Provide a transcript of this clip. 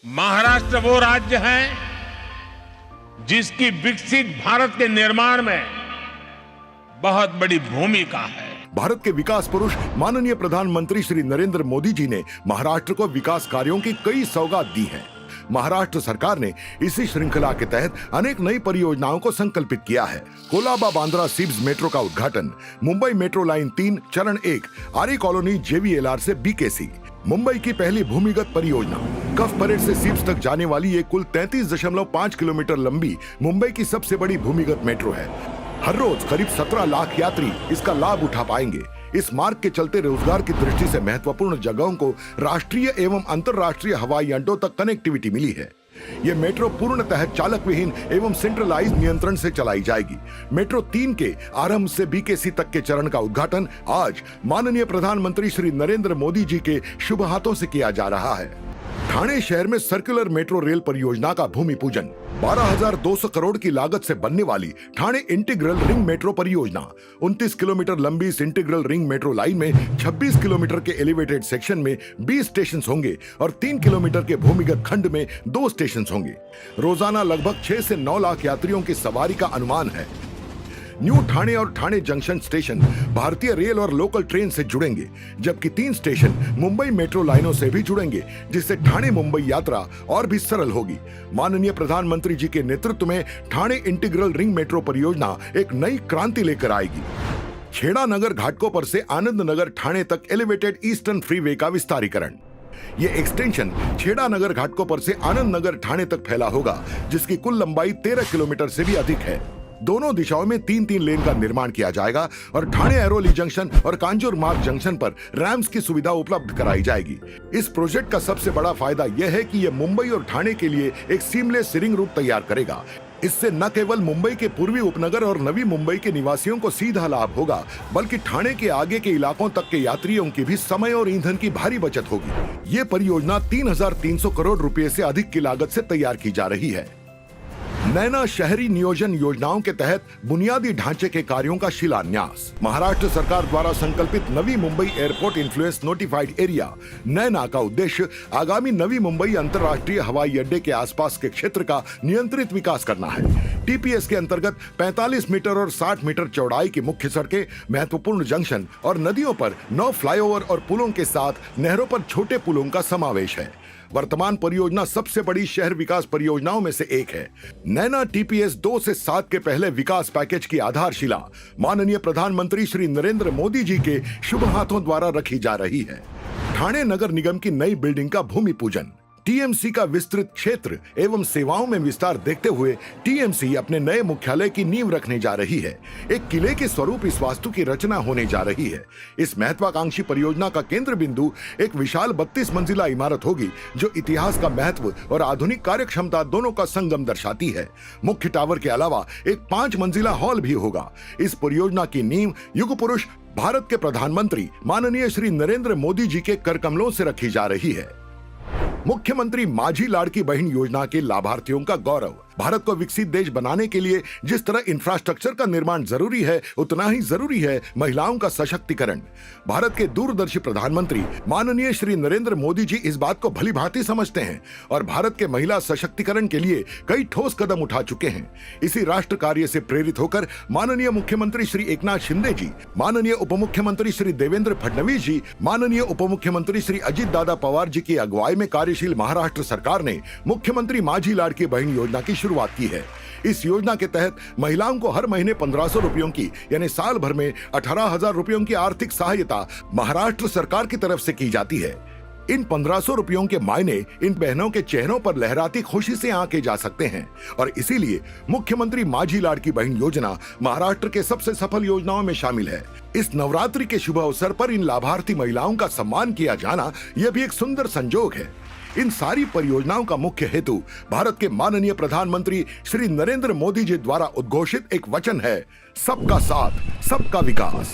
महाराष्ट्र वो राज्य है जिसकी विकसित भारत के निर्माण में बहुत बड़ी भूमिका है। भारत के विकास पुरुष माननीय प्रधानमंत्री श्री नरेंद्र मोदी जी ने महाराष्ट्र को विकास कार्यों की कई सौगात दी है। महाराष्ट्र सरकार ने इसी श्रृंखला के तहत अनेक नई परियोजनाओं को संकल्पित किया है। कोलाबा बांद्रा सिब्स मेट्रो का उद्घाटन, मुंबई मेट्रो लाइन 3 चरण 1 आर्य कॉलोनी JVLR से BKC, मुंबई की पहली भूमिगत परियोजना, कफ परेड से सिब्स तक जाने वाली ये कुल 33.5 किलोमीटर लंबी मुंबई की सबसे बड़ी भूमिगत मेट्रो है। हर रोज करीब 17 लाख यात्री इसका लाभ उठा पाएंगे। इस मार्ग के चलते रोजगार की दृष्टि से महत्वपूर्ण जगहों को राष्ट्रीय एवं अंतर्राष्ट्रीय हवाई अड्डों तक कनेक्टिविटी मिली है। ये मेट्रो पूर्णतः चालक विहीन एवं सेंट्रलाइज्ड नियंत्रण से चलाई जाएगी। मेट्रो 3 के आरंभ से BKC तक के चरण का उद्घाटन आज माननीय प्रधानमंत्री श्री नरेंद्र मोदी जी के शुभ हाथों से किया जा रहा है। ठाणे शहर में सर्कुलर मेट्रो रेल परियोजना का भूमि पूजन, 12,200 करोड़ की लागत से बनने वाली ठाणे इंटीग्रल रिंग मेट्रो परियोजना, 29 किलोमीटर लंबी इस इंटीग्रल रिंग मेट्रो लाइन में 26 किलोमीटर के एलिवेटेड सेक्शन में 20 स्टेशन होंगे और 3 किलोमीटर के भूमिगत खंड में 2 स्टेशन होंगे। रोजाना लगभग 6 से 9 लाख यात्रियों की सवारी का अनुमान है। न्यू ठाणे और ठाणे जंक्शन स्टेशन भारतीय रेल और लोकल ट्रेन से जुड़ेंगे, जबकि 3 स्टेशन मुंबई मेट्रो लाइनों से भी जुड़ेंगे, जिससे ठाणे मुंबई यात्रा और भी सरल होगी। माननीय प्रधानमंत्री जी के नेतृत्व में ठाणे इंटीग्रल रिंग मेट्रो परियोजना एक नई क्रांति लेकर आएगी। खेड़ा नगर घाटकोपर से आनंद नगर ठाणे तक एलिवेटेड ईस्टर्न फ्रीवे का विस्तारीकरण। ये एक्सटेंशन खेड़ा नगर घाटकोपर से आनंद नगर ठाणे तक फैला होगा, जिसकी कुल लंबाई 13 किलोमीटर से भी अधिक है। दोनों दिशाओं में 3-3 लेन का निर्माण किया जाएगा और ठाणे ऐरोली जंक्शन और कांजूर मार्ग जंक्शन पर रैम्स की सुविधा उपलब्ध कराई जाएगी। इस प्रोजेक्ट का सबसे बड़ा फायदा यह है कि यह मुंबई और ठाणे के लिए एक सीमलेस रिंग रूट तैयार करेगा। इससे न केवल मुंबई के पूर्वी उपनगर और नवी मुंबई के निवासियों को सीधा लाभ होगा, बल्कि ठाणे के आगे के इलाकों तक के यात्रियों की भी समय और ईंधन की भारी बचत होगी। ये परियोजना 3,300 करोड़ रुपए से अधिक की लागत से तैयार की जा रही है। नैना शहरी नियोजन योजनाओं के तहत बुनियादी ढांचे के कार्यों का शिलान्यास। महाराष्ट्र सरकार द्वारा संकल्पित Navi Mumbai airport influence notified area NAINA का उद्देश्य आगामी नवी मुंबई अंतर्राष्ट्रीय हवाई अड्डे के आसपास के क्षेत्र का नियंत्रित विकास करना है। TPS के अंतर्गत 45 मीटर और 60 मीटर चौड़ाई की मुख्य सड़कें, महत्वपूर्ण जंक्शन और नदियों पर 9 फ्लाईओवर और पुलों के साथ नहरों पर छोटे पुलों का समावेश है। वर्तमान परियोजना सबसे बड़ी शहर विकास परियोजनाओं में से एक है। नैना TPS 2 से 7 के पहले विकास पैकेज की आधारशिला माननीय प्रधानमंत्री श्री नरेंद्र मोदी जी के शुभ हाथों द्वारा रखी जा रही है। ठाणे नगर निगम की नई बिल्डिंग का भूमि पूजन। TMC का विस्तृत क्षेत्र एवं सेवाओं में विस्तार देखते हुए TMC अपने नए मुख्यालय की नींव रखने जा रही है। एक किले के स्वरूप इस वास्तु की रचना होने जा रही है। इस महत्वाकांक्षी परियोजना का केंद्र बिंदु एक विशाल 32 मंजिला इमारत होगी, जो इतिहास का महत्व और आधुनिक कार्य क्षमता दोनों का संगम दर्शाती है। मुख्य टावर के अलावा एक 5 मंजिला हॉल भी होगा। इस परियोजना की नींव युग पुरुष भारत के प्रधानमंत्री माननीय श्री नरेंद्र मोदी जी के कर कमलों से रखी जा रही है। मुख्यमंत्री माझी लाड़की बहन योजना के लाभार्थियों का गौरव। भारत को विकसित देश बनाने के लिए जिस तरह इंफ्रास्ट्रक्चर का निर्माण जरूरी है, उतना ही जरूरी है महिलाओं का सशक्तिकरण। भारत के दूरदर्शी प्रधानमंत्री माननीय श्री नरेंद्र मोदी जी इस बात को भली भांति समझते हैं और भारत के महिला सशक्तिकरण के लिए कई ठोस कदम उठा चुके हैं। इसी राष्ट्र कार्य से प्रेरित होकर माननीय मुख्यमंत्री श्री एकनाथ शिंदे जी, माननीय उप मुख्यमंत्री श्री देवेंद्र फडणवीस जी, माननीय उप मुख्यमंत्री श्री अजित दादा पवार जी की अगुवाई में कार्यशील महाराष्ट्र सरकार ने मुख्यमंत्री माझी लाड़की बहन योजना की शुरुआत की है। इस योजना के तहत महिलाओं को हर महीने 1,500 रुपयों की यानी साल भर में 18,000 रुपयों की आर्थिक सहायता महाराष्ट्र सरकार की तरफ से की जाती है। इन 1,500 रुपयों के मायने इन बहनों के चेहरों पर लहराती खुशी से आंके जा सकते हैं और इसीलिए मुख्यमंत्री माझी लाड़की बहन योजना महाराष्ट्र के सबसे सफल योजनाओं में शामिल है। इस नवरात्रि के शुभ अवसर पर इन लाभार्थी महिलाओं का सम्मान किया जाना यह भी एक सुंदर संजोग है। इन सारी परियोजनाओं का मुख्य हेतु भारत के माननीय प्रधानमंत्री श्री नरेंद्र मोदी जी द्वारा उद्घोषित एक वचन है, सबका साथ, सबका विकास।